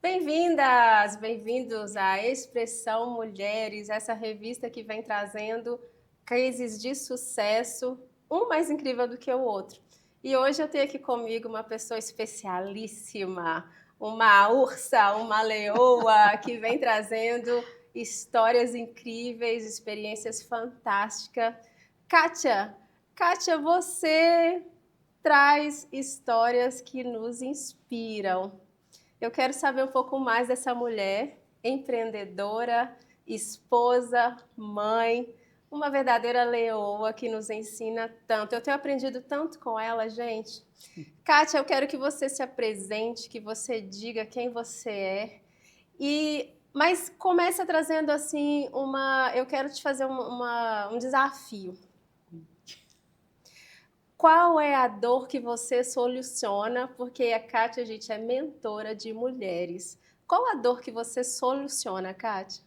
Bem-vindas, bem-vindos à Expressão Mulheres, essa revista que vem trazendo cases de sucesso, um mais incrível do que o outro. E hoje eu tenho aqui comigo uma pessoa especialíssima, uma ursa, uma leoa, que vem trazendo histórias incríveis, experiências fantásticas. Kátia, Kátia, você traz histórias que nos inspiram. Eu quero saber um pouco mais dessa mulher, empreendedora, esposa, mãe, uma verdadeira leoa que nos ensina tanto. Eu tenho aprendido tanto com ela, gente. Kátia, eu quero que você se apresente, que você diga quem você é. Mas começa trazendo assim eu quero te fazer um desafio. Qual é a dor que você soluciona? Porque a Kátia, gente, é mentora de mulheres. Qual a dor que você soluciona, Kátia?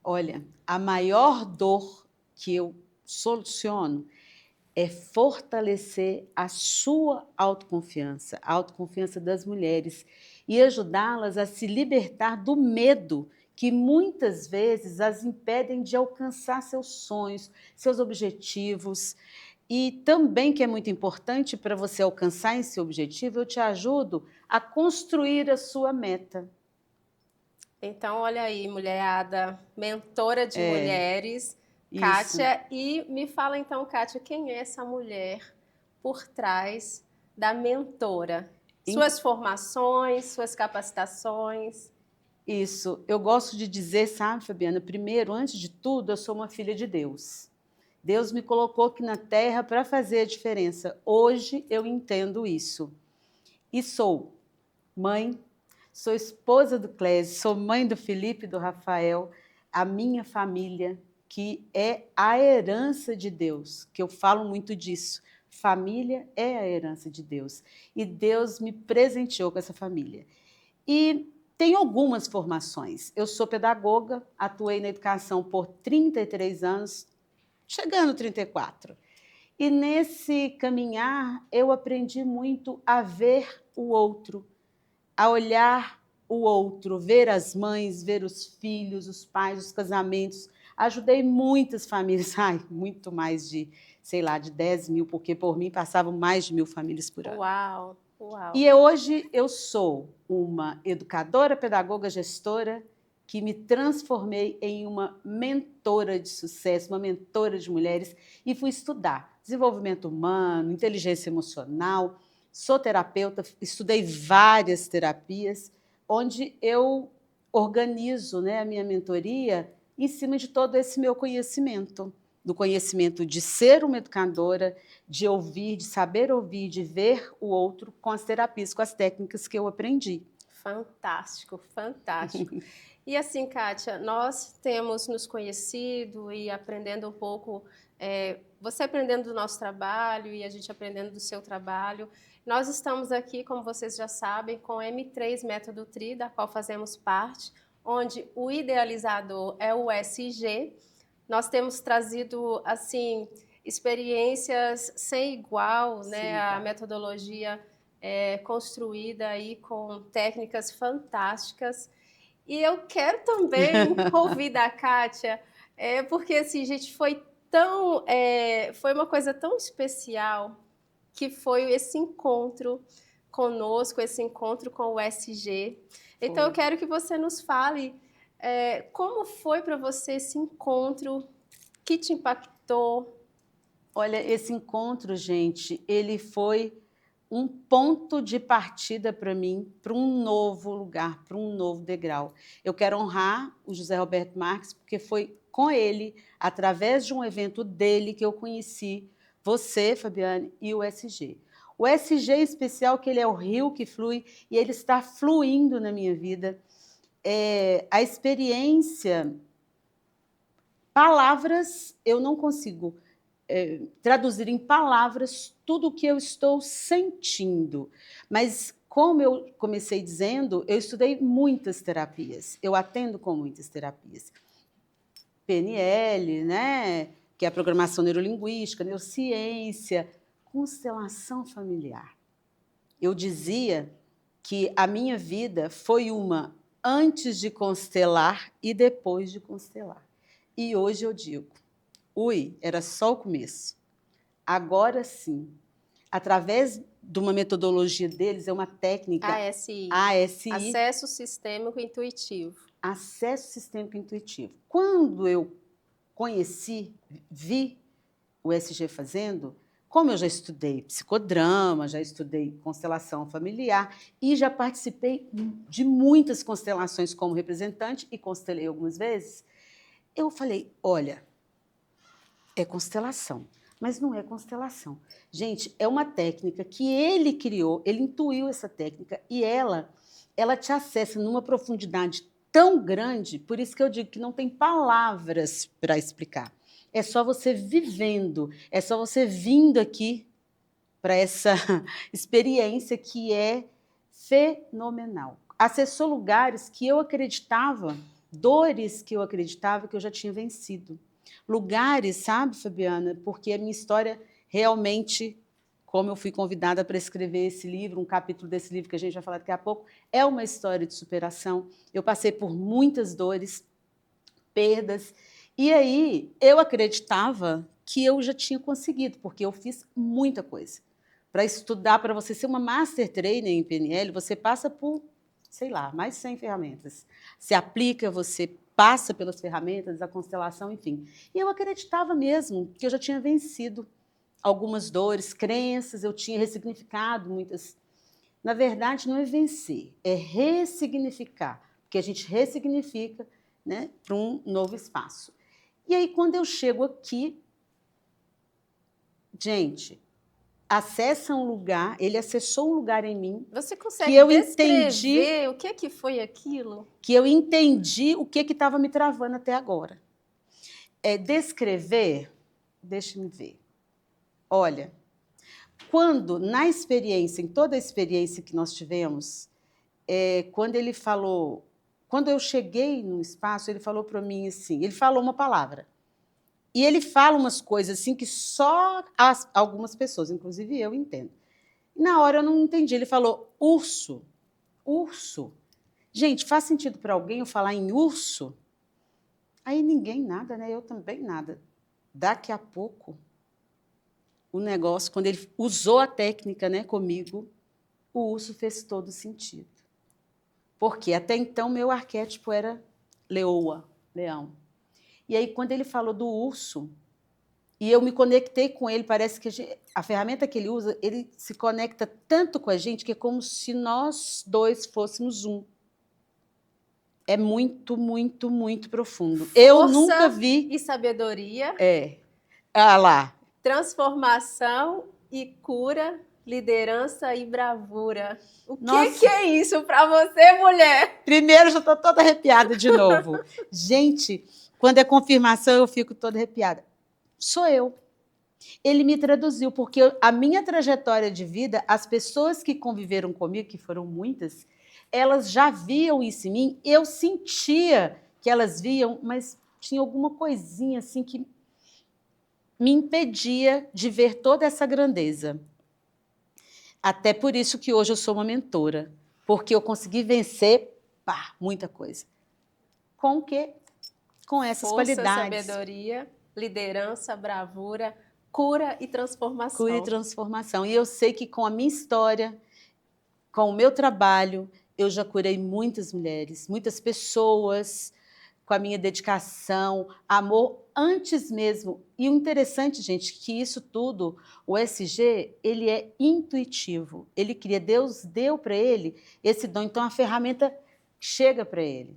Olha, a maior dor que eu soluciono é fortalecer a sua autoconfiança, a autoconfiança das mulheres e ajudá-las a se libertar do medo que muitas vezes as impedem de alcançar seus sonhos, seus objetivos. E também, que é muito importante para você alcançar esse objetivo, eu te ajudo a construir a sua meta. Então, olha aí, mulherada, mentora de mulheres, Isso. Kátia. E me fala então, Kátia, quem é essa mulher por trás da mentora? Em- Suas formações, suas capacitações. Isso. Eu gosto de dizer, sabe, Fabiana, primeiro, antes de tudo, eu sou uma filha de Deus. Deus me colocou aqui na Terra para fazer a diferença. Hoje eu entendo isso. E sou mãe, sou esposa do Clésio, sou mãe do Felipe e do Rafael, a minha família, que é a herança de Deus, que eu falo muito disso. Família é a herança de Deus. E Deus me presenteou com essa família. E tenho algumas formações. Eu sou pedagoga, atuei na educação por 33 anos, chegando a 34. E nesse caminhar, eu aprendi muito a ver o outro, a olhar o outro, ver as mães, ver os filhos, os pais, os casamentos. Ajudei muitas famílias, muito mais de, sei lá, de 10 mil, porque por mim passavam mais de 1.000 famílias por ano. Uau, uau. E hoje eu sou uma educadora, pedagoga, gestora, que me transformei em uma mentora de sucesso, uma mentora de mulheres, e fui estudar desenvolvimento humano, inteligência emocional, sou terapeuta, estudei várias terapias, onde eu organizo, né, a minha mentoria em cima de todo esse meu conhecimento, do conhecimento de ser uma educadora, de ouvir, de saber ouvir, de ver o outro com as terapias, com as técnicas que eu aprendi. Fantástico, fantástico. E assim, Kátia, nós temos nos conhecido e aprendendo um pouco, você aprendendo do nosso trabalho e a gente aprendendo do seu trabalho. Nós estamos aqui, como vocês já sabem, com o M3 Método TRI, da qual fazemos parte, onde o idealizador é o SG. Nós temos trazido, assim, experiências sem igual, né? A metodologia construída aí com técnicas fantásticas. E eu quero também ouvir da Kátia, porque assim, gente, foi uma coisa tão especial que foi esse encontro conosco, esse encontro com o SG. Então eu quero que você nos fale como foi para você esse encontro, que te impactou. Olha, esse encontro, gente, ele foi um ponto de partida para mim, para um novo lugar, para um novo degrau. Eu quero honrar o José Roberto Marques, porque foi com ele, através de um evento dele, que eu conheci você, Fabiane, e o SG. O SG em especial, que ele é o rio que flui, e ele está fluindo na minha vida. A experiência, palavras, eu não consigo traduzir em palavras tudo o que eu estou sentindo. Mas, como eu comecei dizendo, eu estudei muitas terapias, eu atendo com muitas terapias. PNL, né? Que é a programação neurolinguística, neurociência, constelação familiar. Eu dizia que a minha vida foi uma antes de constelar e depois de constelar. E hoje eu digo, era só o começo. Agora sim, através de uma metodologia deles, é uma técnica ASI. ASI. Acesso Sistêmico Intuitivo. Acesso Sistêmico Intuitivo. Quando eu vi o SG fazendo, como eu já estudei psicodrama, já estudei constelação familiar e já participei de muitas constelações como representante e constelei algumas vezes, eu falei, olha, é constelação, mas não é constelação. Gente, é uma técnica que ele criou, ele intuiu essa técnica e ela te acessa numa profundidade tão grande, por isso que eu digo que não tem palavras para explicar. É só você vivendo, é só você vindo aqui para essa experiência que é fenomenal. Acessou lugares que eu acreditava, dores que eu acreditava que eu já tinha vencido. Lugares, sabe, Fabiana? Porque a minha história realmente, como eu fui convidada para escrever esse livro, um capítulo desse livro que a gente vai falar daqui a pouco, é uma história de superação. Eu passei por muitas dores, perdas, e aí eu acreditava que eu já tinha conseguido, porque eu fiz muita coisa. Para estudar, para você ser uma Master Trainer em PNL, você passa por, sei lá, mais de 100 ferramentas. Se aplica, você passa pelas ferramentas, a constelação, enfim. E eu acreditava mesmo que eu já tinha vencido algumas dores, crenças, eu tinha ressignificado muitas. Na verdade, não é vencer, é ressignificar, porque a gente ressignifica, né, para um novo espaço. E aí, quando eu chego aqui, gente, acessa um lugar, ele acessou um lugar em mim. Você consegue que eu descrever o que foi aquilo? Que eu entendi o que estava me travando até agora. Descrever, deixa-me ver. Olha, quando, na experiência, em toda a experiência que nós tivemos, quando ele falou, quando eu cheguei no espaço, ele falou para mim assim, ele falou uma palavra. E ele fala umas coisas assim que só algumas pessoas, inclusive eu, entendo. E na hora eu não entendi. Ele falou urso. Urso. Gente, faz sentido para alguém eu falar em urso? Aí ninguém nada, né? Eu também nada. Daqui a pouco, o negócio, quando ele usou a técnica, né, comigo, o urso fez todo sentido. Porque até então meu arquétipo era leoa, leão. E aí, quando ele falou do urso, e eu me conectei com ele, parece que a ferramenta que ele usa, ele se conecta tanto com a gente que é como se nós dois fôssemos um. É muito, muito, muito profundo. Força eu nunca vi. E sabedoria. Ah lá. Transformação e cura, liderança e bravura. O que é isso para você, mulher? Primeiro, já estou toda arrepiada de novo. Gente, quando é confirmação, eu fico toda arrepiada. Sou eu. Ele me traduziu, porque a minha trajetória de vida, as pessoas que conviveram comigo, que foram muitas, elas já viam isso em mim, eu sentia que elas viam, mas tinha alguma coisinha assim que me impedia de ver toda essa grandeza. Até por isso que hoje eu sou uma mentora, porque eu consegui vencer muita coisa. Com o quê? Com essas qualidades. Sabedoria, liderança, bravura, cura e transformação. Cura e transformação. E eu sei que com a minha história, com o meu trabalho, eu já curei muitas mulheres, muitas pessoas, com a minha dedicação, amor, antes mesmo. E o interessante, gente, que isso tudo, o SG, ele é intuitivo. Ele cria, Deus deu para ele esse dom, então a ferramenta chega para ele.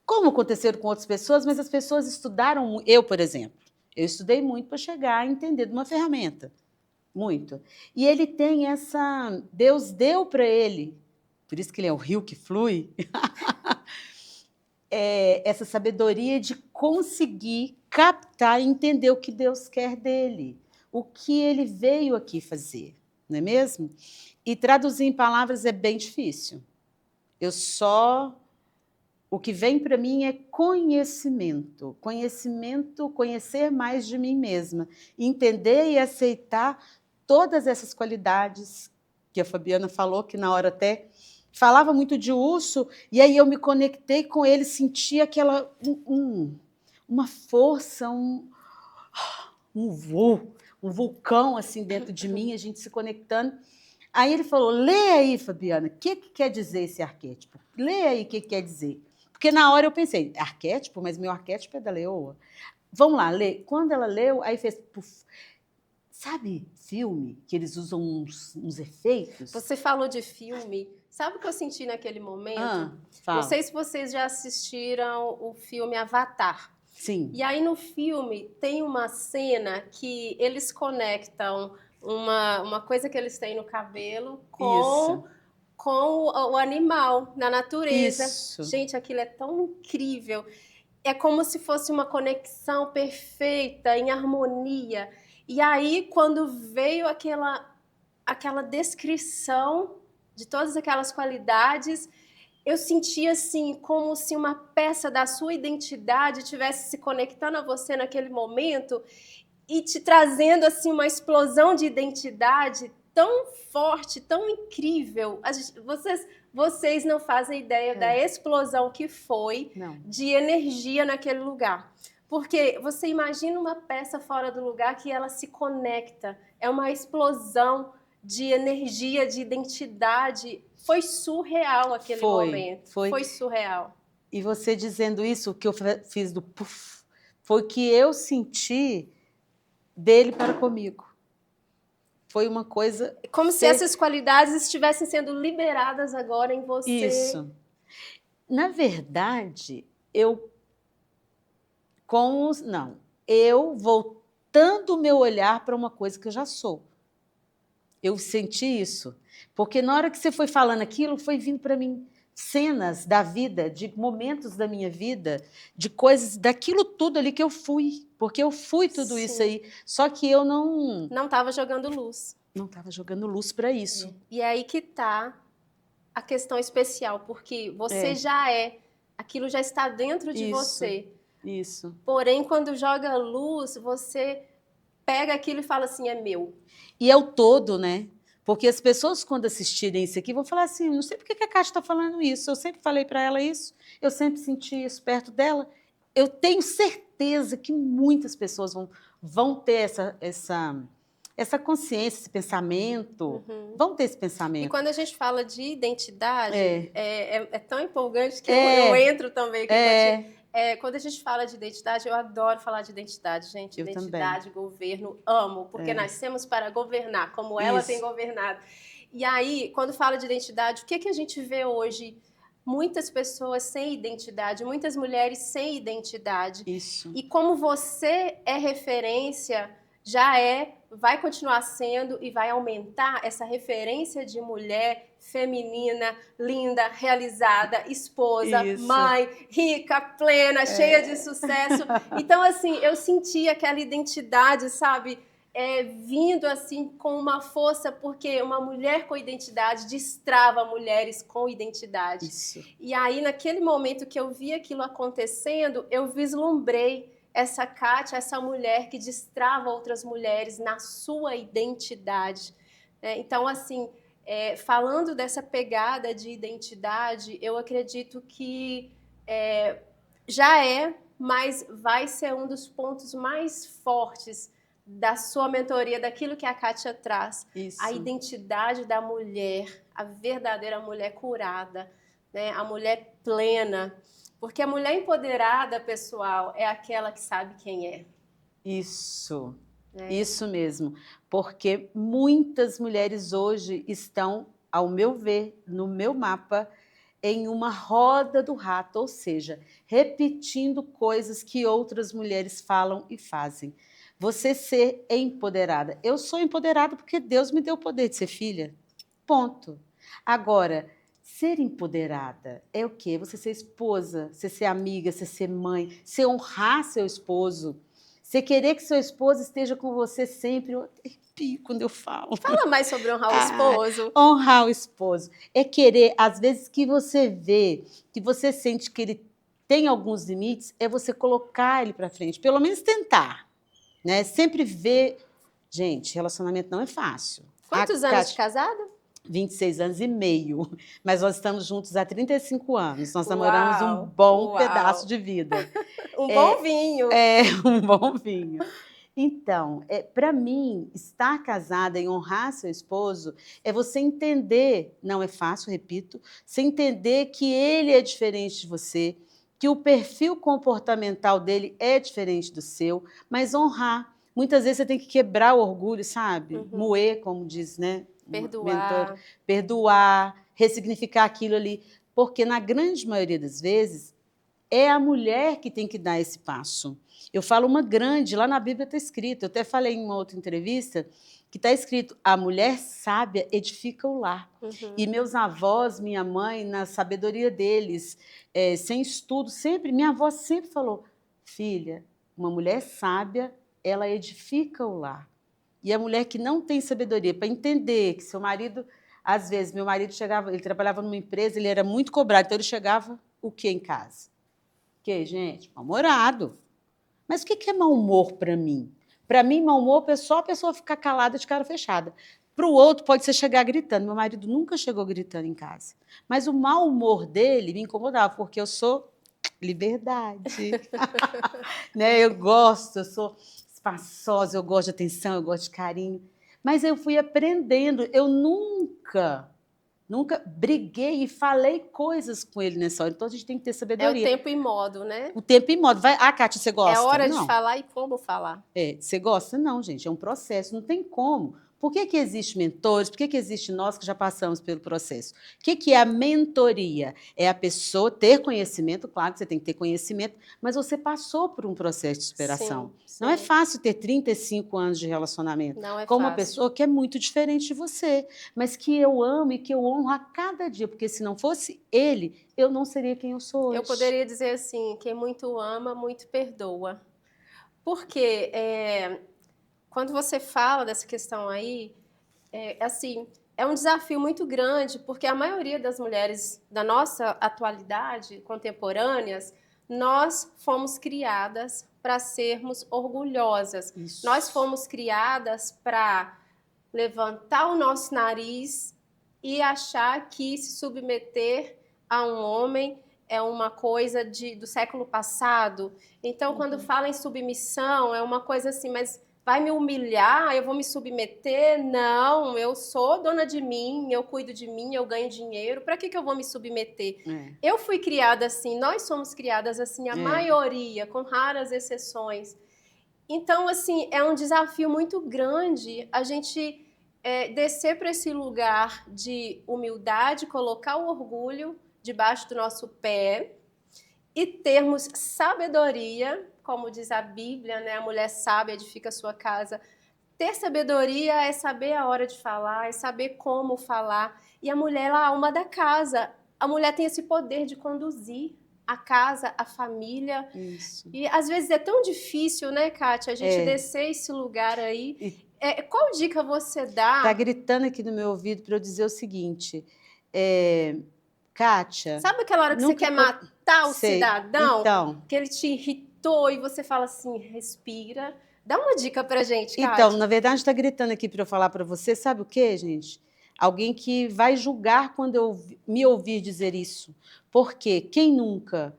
Como aconteceu com outras pessoas, mas as pessoas estudaram, eu, por exemplo, eu estudei muito para chegar a entender de uma ferramenta, muito. E ele tem essa, Deus deu para ele, por isso que ele é o rio que flui, essa sabedoria de conseguir captar e entender o que Deus quer dele, o que ele veio aqui fazer, não é mesmo? E traduzir em palavras é bem difícil. O que vem para mim é conhecimento. Conhecimento, conhecer mais de mim mesma. Entender e aceitar todas essas qualidades que a Fabiana falou, que na hora até falava muito de urso, e aí eu me conectei com ele, senti aquela uma força, um vulcão assim dentro de mim, a gente se conectando. Aí ele falou, lê aí, Fabiana, o que quer dizer esse arquétipo? Lê aí o que quer dizer. Porque na hora eu pensei, arquétipo? Mas meu arquétipo é da leoa. Vamos lá, lê. Quando ela leu, aí fez... Puf. Sabe filme que eles usam uns efeitos? Você falou de filme. Sabe o que eu senti naquele momento? Fala. Não sei se vocês já assistiram o filme Avatar. Sim. E aí no filme tem uma cena que eles conectam uma coisa que eles têm no cabelo com o animal na natureza. Isso. Gente, aquilo é tão incrível. É como se fosse uma conexão perfeita, em harmonia. E aí, quando veio aquela descrição de todas aquelas qualidades, eu senti assim, como se uma peça da sua identidade estivesse se conectando a você naquele momento e te trazendo assim uma explosão de identidade tão forte, tão incrível. Vocês não fazem ideia da explosão que foi de energia naquele lugar. Porque você imagina uma peça fora do lugar que ela se conecta. É uma explosão de energia, de identidade. Foi surreal aquele momento. Foi surreal. E você dizendo isso, o que eu fiz do puff, foi o que eu senti dele para comigo. Foi uma coisa... Como se essas qualidades estivessem sendo liberadas agora em você. Isso. Na verdade, eu voltando o meu olhar para uma coisa que eu já sou. Eu senti isso. Porque na hora que você foi falando aquilo, foi vindo para mim cenas da vida, de momentos da minha vida, de coisas, daquilo tudo ali que eu fui. Porque eu fui tudo isso aí. Só que eu não... Não estava jogando luz. Não estava jogando luz para isso. E é aí que está a questão especial, porque você já é, aquilo já está dentro de você. Isso. Porém, quando joga luz, você pega aquilo e fala assim, é meu. E é o todo, né? Porque as pessoas, quando assistirem isso aqui, vão falar assim, não sei por que a Kátia está falando isso, eu sempre falei para ela isso, eu sempre senti isso perto dela. Eu tenho certeza que muitas pessoas vão ter essa consciência, esse pensamento, vão ter esse pensamento. E quando a gente fala de identidade, é tão empolgante que eu entro também aqui. Quando a gente fala de identidade, eu adoro falar de identidade, gente. Eu identidade, também. governo, amo, porque nascemos para governar, como ela tem governado. E aí, quando fala de identidade, o que a gente vê hoje? Muitas pessoas sem identidade, muitas mulheres sem identidade. Isso. E como você é referência, vai continuar sendo e vai aumentar essa referência de mulher feminina, linda, realizada, esposa, mãe, rica, plena, cheia de sucesso. Então, assim, eu senti aquela identidade, sabe, vindo assim com uma força, porque uma mulher com identidade destrava mulheres com identidade. Isso. E aí, naquele momento que eu vi aquilo acontecendo, eu vislumbrei essa Kátia, essa mulher que destrava outras mulheres na sua identidade. Então, assim, falando dessa pegada de identidade, eu acredito que mas vai ser um dos pontos mais fortes da sua mentoria, daquilo que a Kátia traz. Isso. A identidade da mulher, a verdadeira mulher curada, né? A mulher plena. Porque a mulher empoderada, pessoal, é aquela que sabe quem é. Isso. Isso mesmo. Porque muitas mulheres hoje estão, ao meu ver, no meu mapa, em uma roda do rato, ou seja, repetindo coisas que outras mulheres falam e fazem. Você ser empoderada. Eu sou empoderada porque Deus me deu o poder de ser filha. Ponto. Agora, ser empoderada é o quê? Você ser esposa, você ser amiga, você ser mãe, você honrar seu esposo, você querer que seu esposo esteja com você sempre. Eu arrepio quando eu falo. Fala mais sobre honrar o esposo. Honrar o esposo. É querer, às vezes, que você vê, que você sente que ele tem alguns limites, é você colocar ele para frente, pelo menos tentar. Né? Sempre ver... Gente, relacionamento não é fácil. Quantos anos de casada? 26 anos e meio, mas nós estamos juntos há 35 anos. Nós namoramos um Uau, bom uau. pedaço de vida. Um bom vinho. É, um bom vinho. Então, para mim, estar casada e honrar seu esposo é você entender, não é fácil, repito, você entender que ele é diferente de você, que o perfil comportamental dele é diferente do seu, mas honrar. Muitas vezes você tem que quebrar o orgulho, sabe? Moer, como diz, né? Perdoar. Perdoar, ressignificar aquilo ali. Porque, na grande maioria das vezes, é a mulher que tem que dar esse passo. Eu falo uma grande, lá na Bíblia está escrito, eu até falei em uma outra entrevista, que está escrito, a mulher sábia edifica o lar. E meus avós, minha mãe, na sabedoria deles, sem estudo, sempre, minha avó sempre falou, filha, uma mulher sábia, ela edifica o lar. E a mulher que não tem sabedoria para entender que seu marido, às vezes, meu marido chegava, ele trabalhava numa empresa, ele era muito cobrado, então ele chegava o quê em casa? O quê, gente? Mal-humorado. Mas o que é mau humor para mim? Para mim, mau humor é só a pessoa ficar calada de cara fechada. Para o outro, pode ser chegar gritando. Meu marido nunca chegou gritando em casa. Mas o mau humor dele me incomodava, porque eu sou liberdade. Né? Eu sou espaçosa, eu gosto de atenção, eu gosto de carinho. Mas eu fui aprendendo. Eu nunca briguei e falei coisas com ele nessa hora. Então, a gente tem que ter sabedoria. É o tempo e modo, né? O tempo e modo. Vai, Kátia, você gosta? É hora não. de falar e como falar. Você gosta? Não, gente. É um processo. Não tem como. Por que existe mentores? Por que existe nós que já passamos pelo processo? O que é a mentoria? É a pessoa ter conhecimento, claro que você tem que ter conhecimento, mas você passou por um processo de superação. Sim. Não é fácil ter 35 anos de relacionamento com uma pessoa que é muito diferente de você, mas que eu amo e que eu honro a cada dia, porque se não fosse ele, eu não seria quem eu sou hoje. Eu poderia dizer assim, quem muito ama, muito perdoa. Porque quando você fala dessa questão aí, é um desafio muito grande, porque a maioria das mulheres da nossa atualidade, contemporâneas, nós fomos criadas para sermos orgulhosas. Isso. Nós fomos criadas para levantar o nosso nariz e achar que se submeter a um homem é uma coisa do século passado. Então, quando fala em submissão, é uma coisa assim, mas vai me humilhar, eu vou me submeter? Não, eu sou dona de mim, eu cuido de mim, eu ganho dinheiro, para que eu vou me submeter? Eu fui criada assim, nós somos criadas assim, a maioria, com raras exceções. Então, assim, é um desafio muito grande a gente descer para esse lugar de humildade, colocar o orgulho debaixo do nosso pé e termos sabedoria, como diz a Bíblia, né? A mulher sábia edifica a sua casa. Ter sabedoria é saber a hora de falar, é saber como falar. E a mulher é a alma da casa. A mulher tem esse poder de conduzir a casa, a família. Isso. E às vezes é tão difícil, né, Kátia, a gente descer esse lugar aí. Qual dica você dá? Está gritando aqui no meu ouvido para eu dizer o seguinte, Kátia... Sabe aquela hora que você quer matar o cidadão? Então, que ele te irritou e você fala assim, respira. Dá uma dica pra gente, Kátia. Então, na verdade, está gritando aqui para eu falar para você, sabe o quê, gente? Alguém que vai julgar quando eu me ouvir dizer isso. Porque quem nunca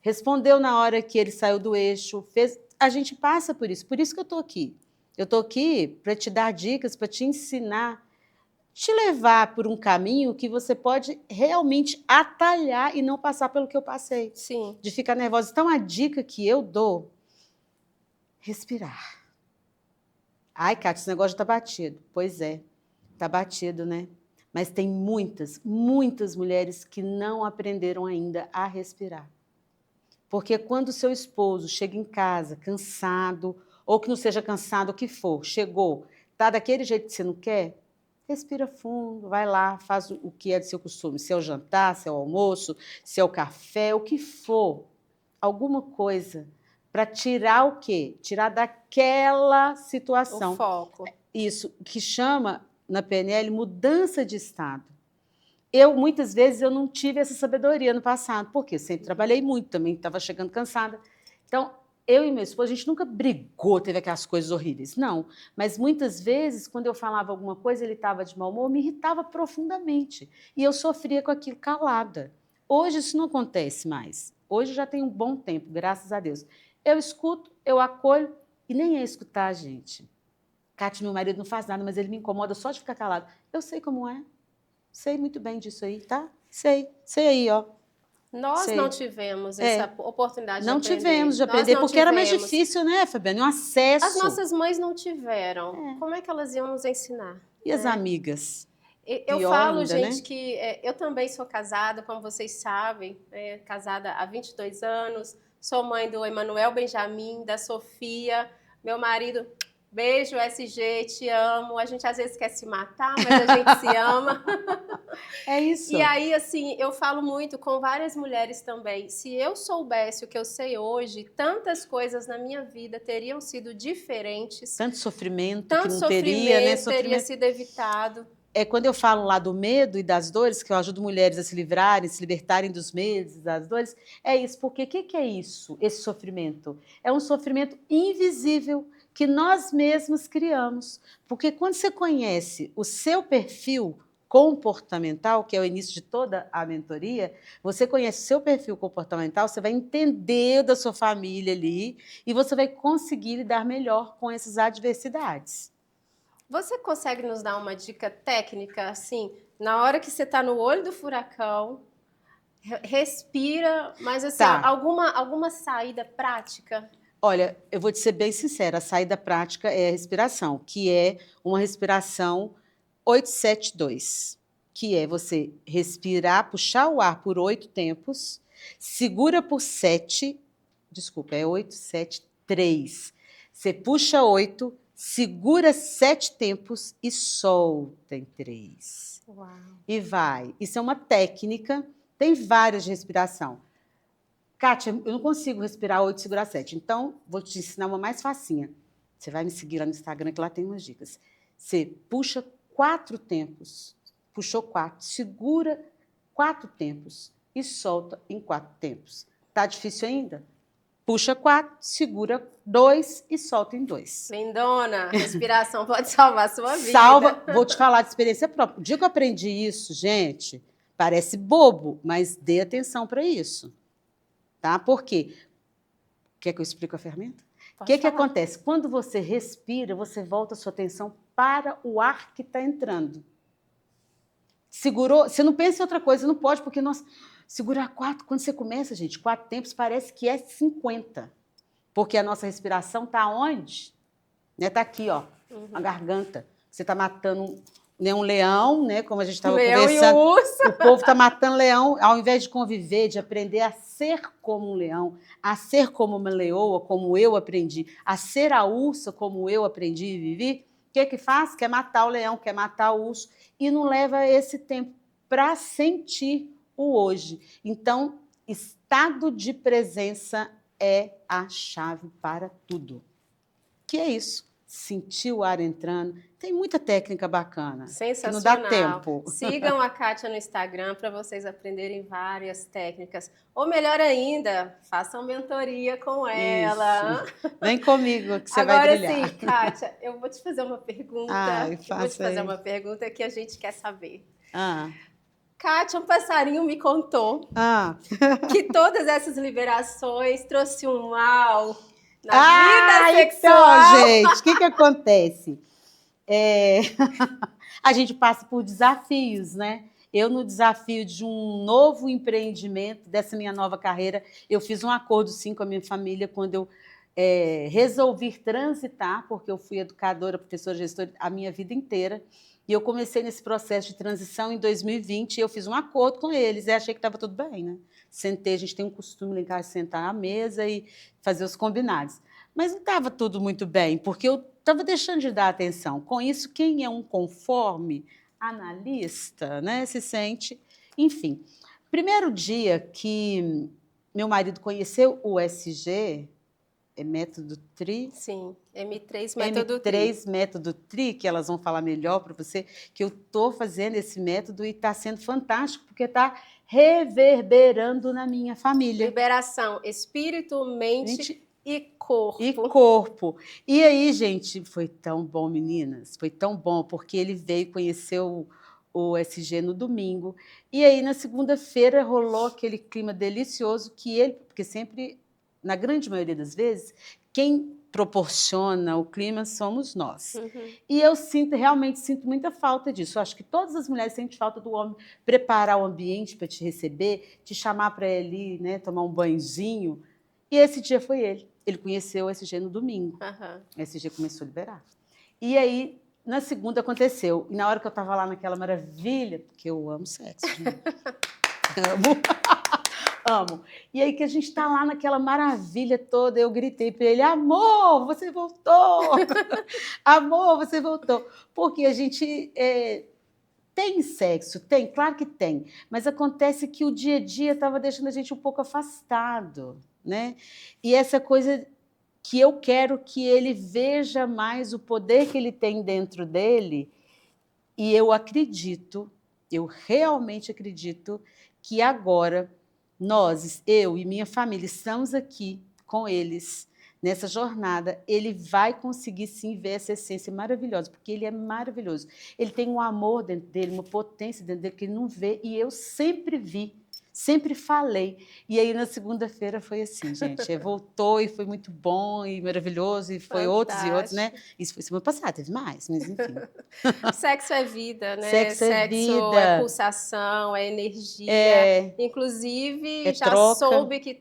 respondeu na hora que ele saiu do eixo, fez... A gente passa por isso que eu estou aqui. Eu estou aqui para te dar dicas, para te ensinar, te levar por um caminho que você pode realmente atalhar e não passar pelo que eu passei. Sim. De ficar nervosa. Então, a dica que eu dou, respirar. Ai, Kátia, esse negócio já está batido. Pois é, está batido, né? Mas tem muitas, muitas mulheres que não aprenderam ainda a respirar. Porque quando o seu esposo chega em casa cansado, ou que não seja cansado, o que for, chegou, está daquele jeito que você não quer, respira fundo, vai lá, faz o que é de seu costume, se é o jantar, se é o almoço, se é o café, o que for, alguma coisa para tirar o quê? Tirar daquela situação. O foco. Isso, que chama, na PNL, mudança de estado. Muitas vezes, eu não tive essa sabedoria no passado, porque eu sempre trabalhei muito, também estava chegando cansada. Então, Eu e meu esposo, a gente nunca brigou, teve aquelas coisas horríveis, não. Mas muitas vezes, quando eu falava alguma coisa, ele estava de mau humor, me irritava profundamente. E eu sofria com aquilo calada. Hoje isso não acontece mais. Hoje já tem um bom tempo, graças a Deus. Eu escuto, eu acolho, e nem é escutar, gente. Cátia, meu marido, não faz nada, mas ele me incomoda só de ficar calado. Eu sei como é. Sei muito bem disso aí, tá? Sei. Sei aí, ó. Nós Sei. não tivemos essa oportunidade Não de aprender. tivemos de Nós aprender, não porque era mais tivemos. difícil, né, Fabiana? O acesso. As nossas mães não tiveram. Como é que elas iam nos ensinar? E as amigas? Eu Pior falo, ainda, gente, né? que eu também sou casada, como vocês sabem, casada há 22 anos, sou mãe do Emanuel Benjamin, da Sofia, meu marido, beijo, SG, te amo. A gente às vezes quer se matar, mas a gente se ama. É isso. E aí, assim, eu falo muito com várias mulheres também. Se eu soubesse o que eu sei hoje, tantas coisas na minha vida teriam sido diferentes. Tanto sofrimento Tanto que não sofrimento teria, né? teria sido evitado. É quando eu falo lá do medo e das dores, que eu ajudo mulheres a se livrarem, se libertarem dos medos e das dores, é isso. Porque o que é isso, esse sofrimento? É um sofrimento invisível que nós mesmos criamos. Porque quando você conhece o seu perfil comportamental, que é o início de toda a mentoria, você conhece o seu perfil comportamental, você vai entender da sua família ali e você vai conseguir lidar melhor com essas adversidades. Você consegue nos dar uma dica técnica, assim, na hora que você está no olho do furacão, respira, mas assim, Tá. alguma saída prática? Olha, eu vou te ser bem sincera, a saída prática é a respiração, que é uma respiração 8-7-2, que é você respirar, puxar o ar por 8 tempos, segura por 7, desculpa, é 8-7-3. Você puxa 8, segura 7 tempos e solta em 3. Uau. E vai. Isso é uma técnica, tem várias de respiração. Kátia, eu não consigo respirar 8 e segurar 7, então vou te ensinar uma mais facinha. Você vai me seguir lá no Instagram, que lá tem umas dicas. Você puxa 4 tempos, puxou 4, segura 4 tempos e solta em 4 tempos. Tá difícil ainda? Puxa 4, segura 2 e solta em 2. Lindona, respiração pode salvar a sua vida. Salva, vou te falar de experiência própria. O dia que eu aprendi isso, gente, parece bobo, mas dê atenção para isso. Tá? Por quê? Quer que eu explique a ferramenta? O que acontece? Quando você respira, você volta a sua atenção para o ar que está entrando. Segurou, você não pensa em outra coisa, não pode, porque nós segurar 4, quando você começa, gente, 4 tempos parece que é 50. Porque a nossa respiração está onde? Está aqui, ó, a garganta. Você está matando um leão, né? Como a gente estava conversando. E o urso. O povo está matando leão, ao invés de conviver, de aprender a ser como um leão, a ser como uma leoa, como eu aprendi, a ser a ursa, como eu aprendi e vivi. O que faz? Quer matar o leão, quer matar o urso, e não leva esse tempo para sentir o hoje. Então, estado de presença é a chave para tudo. Que é isso? Sentir o ar entrando. Tem muita técnica bacana. Sensacional. Que não dá tempo. Sigam a Kátia no Instagram para vocês aprenderem várias técnicas. Ou melhor ainda, façam mentoria com ela. Isso. Vem comigo que você Agora, vai brilhar. Agora sim, Kátia, eu vou te fazer uma pergunta. Ai, eu vou te fazer uma pergunta que a gente quer saber. Kátia, um passarinho me contou que todas essas liberações trouxe um mal na vida sexual. Então, gente, o que acontece? A gente passa por desafios, né? Eu, no desafio de um novo empreendimento, dessa minha nova carreira, eu fiz um acordo, sim, com a minha família, quando eu resolvi transitar, porque eu fui educadora, professora, gestora a minha vida inteira, e eu comecei nesse processo de transição em 2020, e eu fiz um acordo com eles, e achei que estava tudo bem, né? Sentei, a gente tem um costume lá em casa de sentar à mesa e fazer os combinados. Mas não estava tudo muito bem, porque eu estava deixando de dar atenção. Com isso, quem é um conforme analista, né, se sente... Enfim, primeiro dia que meu marido conheceu o SG, método TRI? Sim, M3 método TRI. M3 método TRI, que elas vão falar melhor para você, que eu estou fazendo esse método e está sendo fantástico, porque está reverberando na minha família. Liberação, espírito, mente E corpo. E corpo. E aí, gente, foi tão bom, meninas, foi tão bom, porque ele veio conhecer o SG no domingo, e aí na segunda-feira rolou aquele clima delicioso que ele, porque sempre, na grande maioria das vezes, quem proporciona o clima somos nós. Uhum. E eu realmente sinto muita falta disso. Eu acho que todas as mulheres sentem falta do homem preparar o ambiente para te receber, te chamar para ele, né, tomar um banhozinho. E esse dia foi ele. Ele conheceu o SG no domingo. Uhum. O SG começou a liberar. E aí, na segunda aconteceu. E na hora que eu estava lá naquela maravilha, porque eu amo sexo, gente. Amo. Amo. E aí que a gente está lá naquela maravilha toda, eu gritei para ele, amor, você voltou! Amor, você voltou! Porque a gente tem sexo, tem, claro que tem, mas acontece que o dia a dia estava deixando a gente um pouco afastado, né? E essa coisa que eu quero que ele veja mais o poder que ele tem dentro dele, e eu acredito, eu realmente acredito que agora nós, eu e minha família, estamos aqui com eles nessa jornada, ele vai conseguir sim ver essa essência maravilhosa, porque ele é maravilhoso. Ele tem um amor dentro dele, uma potência dentro dele que ele não vê, e eu sempre vi, sempre falei. E aí na segunda-feira foi assim, gente, voltou e foi muito bom e maravilhoso, e foi outros e outros, né? Isso foi semana passada, teve mais, mas enfim. Sexo é vida, né? Sexo é vida. É pulsação, é energia. Inclusive, É já troca. soube que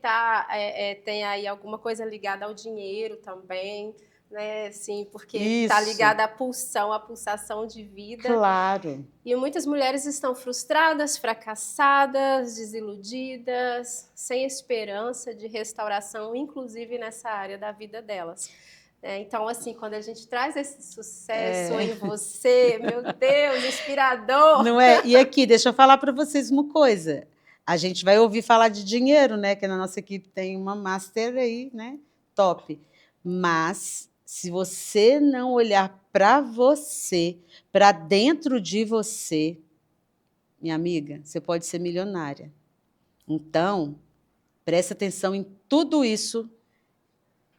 tem aí alguma coisa ligada ao dinheiro também, né? Sim, porque está ligada à pulsação de vida. Claro. E muitas mulheres estão frustradas, fracassadas, desiludidas, sem esperança de restauração, inclusive nessa área da vida delas. Então, assim, quando a gente traz esse sucesso em você, meu Deus, inspirador! Não é? E aqui, deixa eu falar para vocês uma coisa. A gente vai ouvir falar de dinheiro, né? Que na nossa equipe tem uma master aí, né? Top. Mas se você não olhar para você, para dentro de você, minha amiga, você pode ser milionária. Então, preste atenção em tudo isso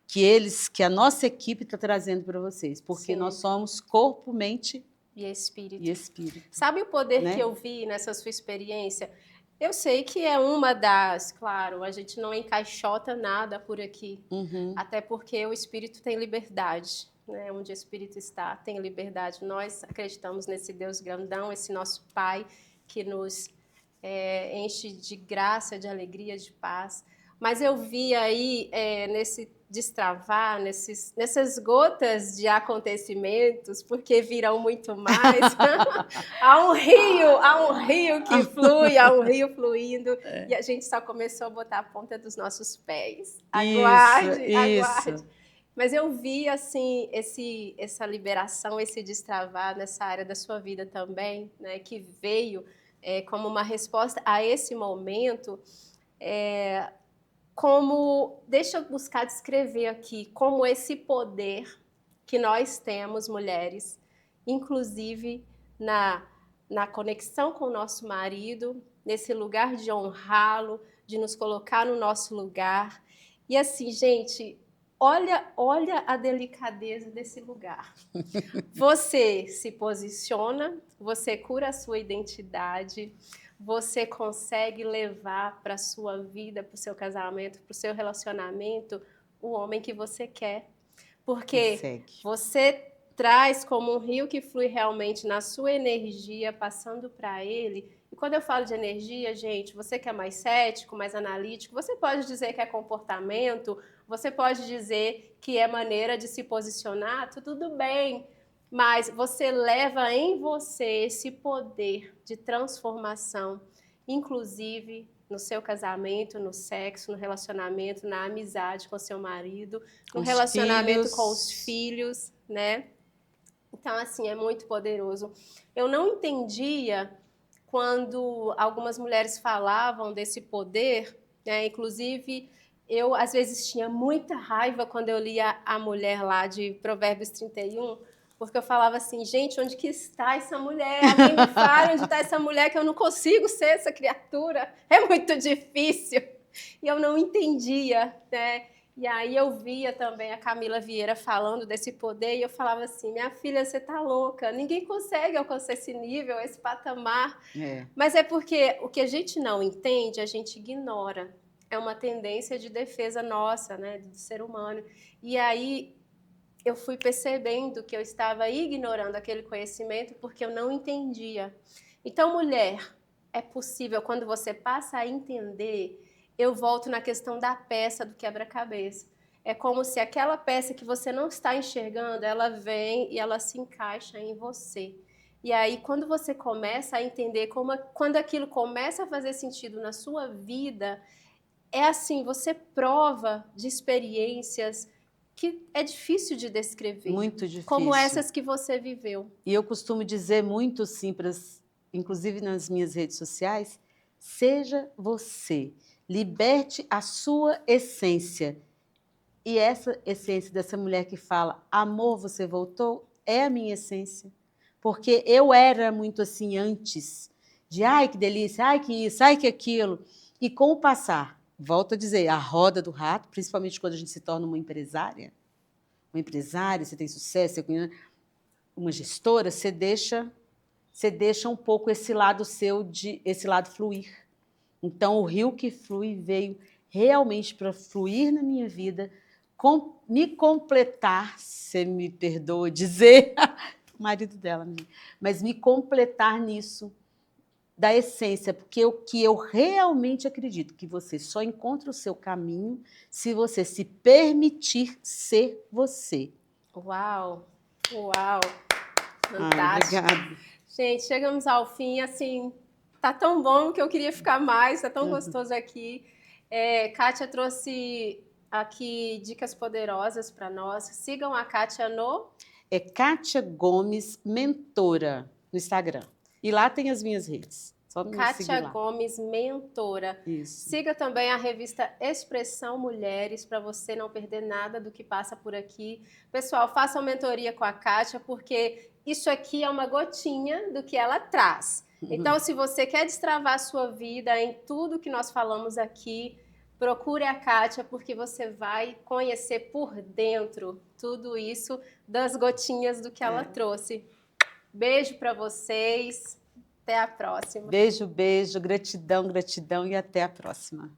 que a nossa equipe está trazendo para vocês, porque Sim. nós somos corpo, mente e espírito. Sabe o poder, né, que eu vi nessa sua experiência? Eu sei que é uma das, claro, a gente não encaixota nada por aqui, até porque o espírito tem liberdade, né? Onde o espírito está, tem liberdade. Nós acreditamos nesse Deus grandão, esse nosso Pai que nos enche de graça, de alegria, de paz. Mas eu vi aí, nesse destravar, nessas gotas de acontecimentos, porque virão muito mais. Há um rio que flui, há um rio fluindo, e a gente só começou a botar a ponta dos nossos pés. Aguarde. Mas eu vi assim essa liberação, esse destravar nessa área da sua vida também, né, que veio como uma resposta a esse momento. Deixa eu buscar descrever aqui como esse poder que nós temos, mulheres, inclusive na conexão com o nosso marido, nesse lugar de honrá-lo, de nos colocar no nosso lugar. E assim, gente, olha a delicadeza desse lugar. Você se posiciona, você cura a sua identidade, você consegue levar para a sua vida, para o seu casamento, para o seu relacionamento, o homem que você quer. Porque você traz como um rio que flui realmente na sua energia, passando para ele. E quando eu falo de energia, gente, você que é mais cético, mais analítico, você pode dizer que é comportamento, você pode dizer que é maneira de se posicionar, tudo bem. Mas você leva em você esse poder de transformação, inclusive no seu casamento, no sexo, no relacionamento, na amizade com seu marido, no relacionamento com os filhos, né? Então, assim, é muito poderoso. Eu não entendia quando algumas mulheres falavam desse poder, né? Inclusive, eu às vezes tinha muita raiva quando eu lia a mulher lá de Provérbios 31, porque eu falava assim, gente, onde que está essa mulher? Alguém me fala onde está essa mulher, que eu não consigo ser essa criatura. É muito difícil. E eu não entendia, né? E aí eu via também a Camila Vieira falando desse poder e eu falava assim, minha filha, você tá louca, ninguém consegue alcançar esse nível, esse patamar. É. Mas é porque o que a gente não entende, a gente ignora. É uma tendência de defesa nossa, né, do ser humano. E aí eu fui percebendo que eu estava ignorando aquele conhecimento porque eu não entendia. Então, mulher, é possível, quando você passa a entender, eu volto na questão da peça do quebra-cabeça. É como se aquela peça que você não está enxergando, ela vem e ela se encaixa em você. E aí, quando você começa a entender quando aquilo começa a fazer sentido na sua vida, é assim, você prova de experiências que é difícil de descrever, Muito como difícil. essas que você viveu. E eu costumo dizer muito sim, inclusive nas minhas redes sociais, seja você, liberte a sua essência. E essa essência dessa mulher que fala, amor, você voltou, é a minha essência. Porque eu era muito assim antes, de ai que delícia, ai que isso, ai que aquilo. E com o passar, volto a dizer, a roda do rato, principalmente quando a gente se torna uma empresária, você tem sucesso, uma gestora, você deixa um pouco esse lado seu, esse lado fluir. Então, o rio que flui veio realmente para fluir na minha vida, me completar, você me perdoa dizer, o marido dela, mas me completar nisso, da essência, porque o que eu realmente acredito, que você só encontra o seu caminho se você se permitir ser você. Uau, uau, Ai, fantástico. obrigada. Gente, chegamos ao fim, assim, tá tão bom que eu queria ficar mais, tá tão gostoso aqui. Kátia trouxe aqui dicas poderosas para nós. Sigam a Kátia no... É Kátia Gomes Mentora no Instagram. E lá tem as minhas redes. Só me seguir Kátia lá. Gomes Mentora. Isso. Siga também a revista Expressão Mulheres para você não perder nada do que passa por aqui. Pessoal, façam mentoria com a Kátia, porque isso aqui é uma gotinha do que ela traz. Então, se você quer destravar a sua vida em tudo que nós falamos aqui, procure a Kátia, porque você vai conhecer por dentro tudo isso das gotinhas do que ela trouxe. Beijo para vocês. Até a próxima. Beijo, beijo, gratidão, gratidão e até a próxima.